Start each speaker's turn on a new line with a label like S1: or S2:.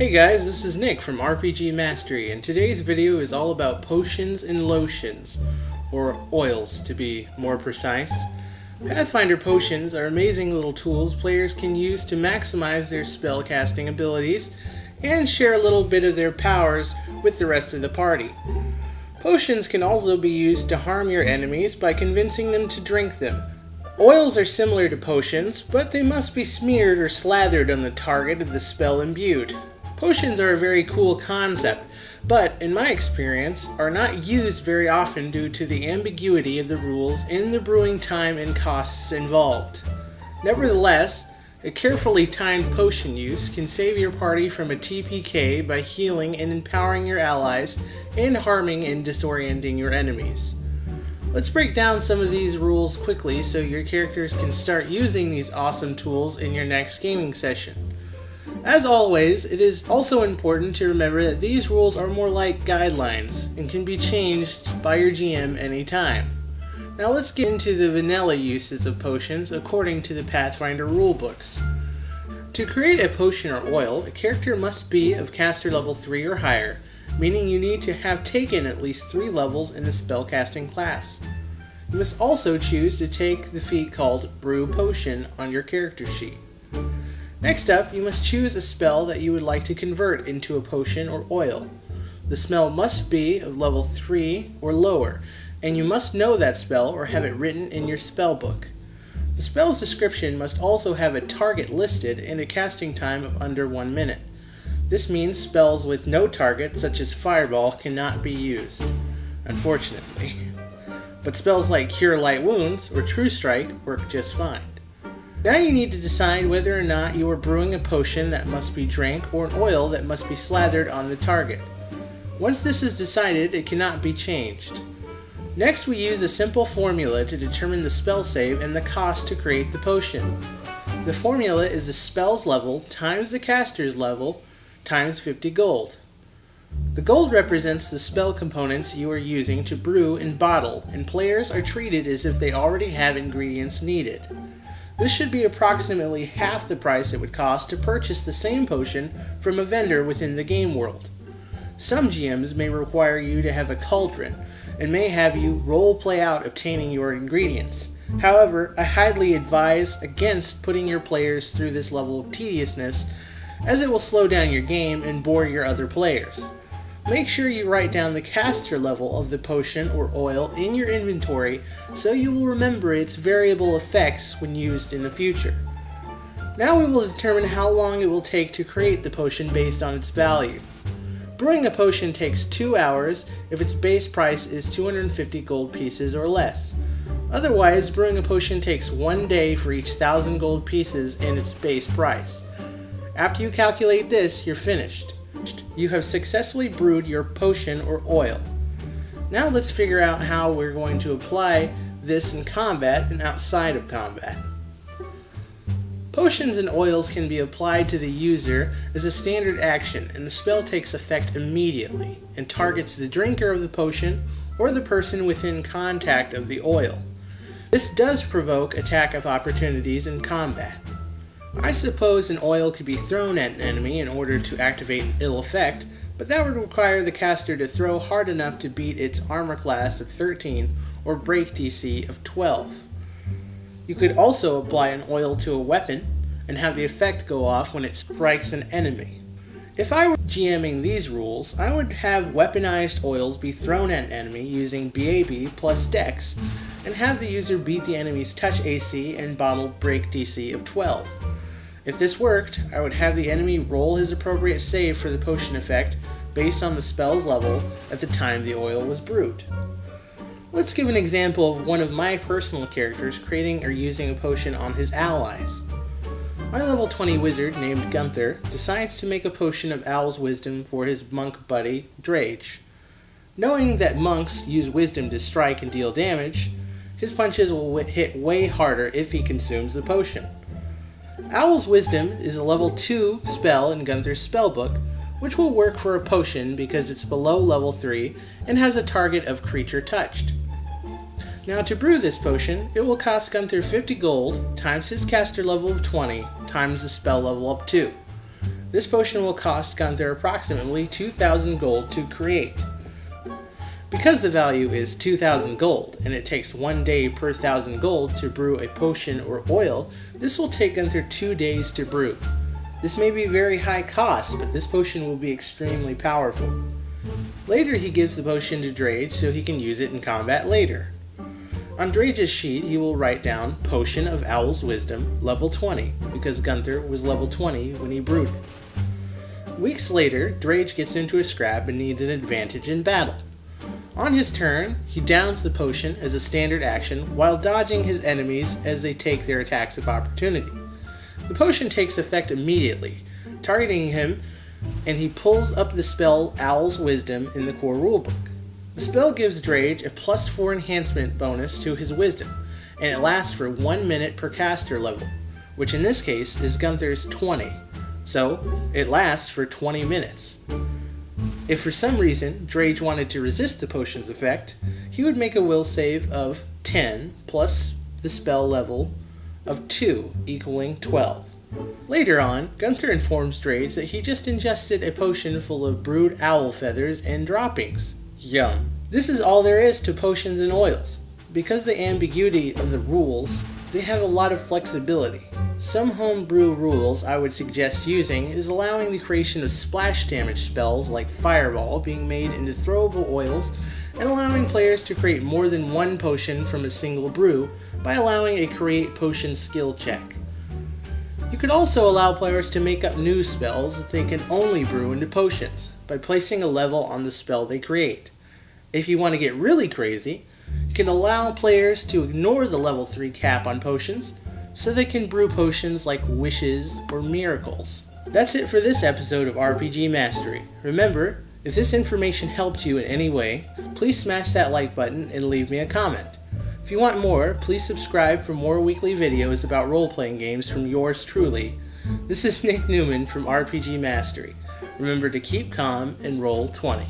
S1: Hey guys, this is Nick from RPG Mastery, and today's video is all about potions and lotions, or oils to be more precise. Pathfinder potions are amazing little tools players can use to maximize their spellcasting abilities and share a little bit of their powers with the rest of the party. Potions can also be used to harm your enemies by convincing them to drink them. Oils are similar to potions, but they must be smeared or slathered on the target of the spell imbued. Potions are a very cool concept, but in my experience are not used very often due to the ambiguity of the rules and the brewing time and costs involved. Nevertheless, a carefully timed potion use can save your party from a TPK by healing and empowering your allies and harming and disorienting your enemies. Let's break down some of these rules quickly so your characters can start using these awesome tools in your next gaming session. As always, it is also important to remember that these rules are more like guidelines and can be changed by your GM anytime. Now let's get into the vanilla uses of potions according to the Pathfinder rulebooks. To create a potion or oil, a character must be of caster level 3 or higher, meaning you need to have taken at least 3 levels in the spellcasting class. You must also choose to take the feat called Brew Potion on your character sheet. Next up, you must choose a spell that you would like to convert into a potion or oil. The spell must be of level 3 or lower, and you must know that spell or have it written in your spell book. The spell's description must also have a target listed and a casting time of under 1 minute. This means spells with no target, such as Fireball, cannot be used, unfortunately. But spells like Cure Light Wounds or True Strike work just fine. Now you need to decide whether or not you are brewing a potion that must be drank or an oil that must be slathered on the target. Once this is decided, it cannot be changed. Next, we use a simple formula to determine the spell save and the cost to create the potion. The formula is the spell's level times the caster's level times 50 gold. The gold represents the spell components you are using to brew and bottle, and players are treated as if they already have ingredients needed. This should be approximately half the price it would cost to purchase the same potion from a vendor within the game world. Some GMs may require you to have a cauldron, and may have you role-play out obtaining your ingredients. However, I highly advise against putting your players through this level of tediousness, as it will slow down your game and bore your other players. Make sure you write down the caster level of the potion or oil in your inventory so you will remember its variable effects when used in the future. Now we will determine how long it will take to create the potion based on its value. Brewing a potion takes 2 hours if its base price is 250 gold pieces or less. Otherwise, brewing a potion takes 1 day for each 1,000 gold pieces and its base price. After you calculate this, you're finished. You have successfully brewed your potion or oil. Now let's figure out how we're going to apply this in combat and outside of combat. Potions and oils can be applied to the user as a standard action, and the spell takes effect immediately and targets the drinker of the potion or the person within contact of the oil. This does provoke attack of opportunities in combat. I suppose an oil could be thrown at an enemy in order to activate an ill effect, but that would require the caster to throw hard enough to beat its armor class of 13 or break DC of 12. You could also apply an oil to a weapon and have the effect go off when it strikes an enemy. If I were GMing these rules, I would have weaponized oils be thrown at an enemy using BAB plus Dex, and have the user beat the enemy's touch AC and bottle break DC of 12. If this worked, I would have the enemy roll his appropriate save for the potion effect based on the spell's level at the time the oil was brewed. Let's give an example of one of my personal characters creating or using a potion on his allies. My level 20 wizard named Gunther decides to make a potion of Owl's Wisdom for his monk buddy, Drage. Knowing that monks use wisdom to strike and deal damage, his punches will hit way harder if he consumes the potion. Owl's Wisdom is a level 2 spell in Gunther's spellbook, which will work for a potion because it's below level 3 and has a target of creature touched. Now to brew this potion, it will cost Gunther 50 gold times his caster level of 20 times the spell level of 2. This potion will cost Gunther approximately 2,000 gold to create. Because the value is 2,000 gold, and it takes 1 day per 1,000 gold to brew a potion or oil, this will take Gunther 2 days to brew. This may be very high cost, but this potion will be extremely powerful. Later he gives the potion to Drage so he can use it in combat later. On Drage's sheet he will write down Potion of Owl's Wisdom, level 20, because Gunther was level 20 when he brewed it. Weeks later, Drage gets into a scrap and needs an advantage in battle. On his turn, he downs the potion as a standard action while dodging his enemies as they take their attacks of opportunity. The potion takes effect immediately, targeting him, and he pulls up the spell Owl's Wisdom in the core rulebook. The spell gives Drage a +4 enhancement bonus to his wisdom, and it lasts for 1 minute per caster level, which in this case is Gunther's 20, so it lasts for 20 minutes. If for some reason Drage wanted to resist the potion's effect, he would make a will save of 10 plus the spell level of 2, equaling 12. Later on, Gunther informs Drage that he just ingested a potion full of brewed owl feathers and droppings. Yum. This is all there is to potions and oils. Because of the ambiguity of the rules, they have a lot of flexibility. Some homebrew rules I would suggest using is allowing the creation of splash damage spells like Fireball being made into throwable oils, and allowing players to create more than one potion from a single brew by allowing a create potion skill check. You could also allow players to make up new spells that they can only brew into potions by placing a level on the spell they create. If you want to get really crazy, you can allow players to ignore the level 3 cap on potions so they can brew potions like Wishes or Miracles. That's it for this episode of RPG Mastery. Remember, if this information helped you in any way, please smash that like button and leave me a comment. If you want more, please subscribe for more weekly videos about role-playing games from yours truly. This is Nick Newman from RPG Mastery. Remember to keep calm and roll 20.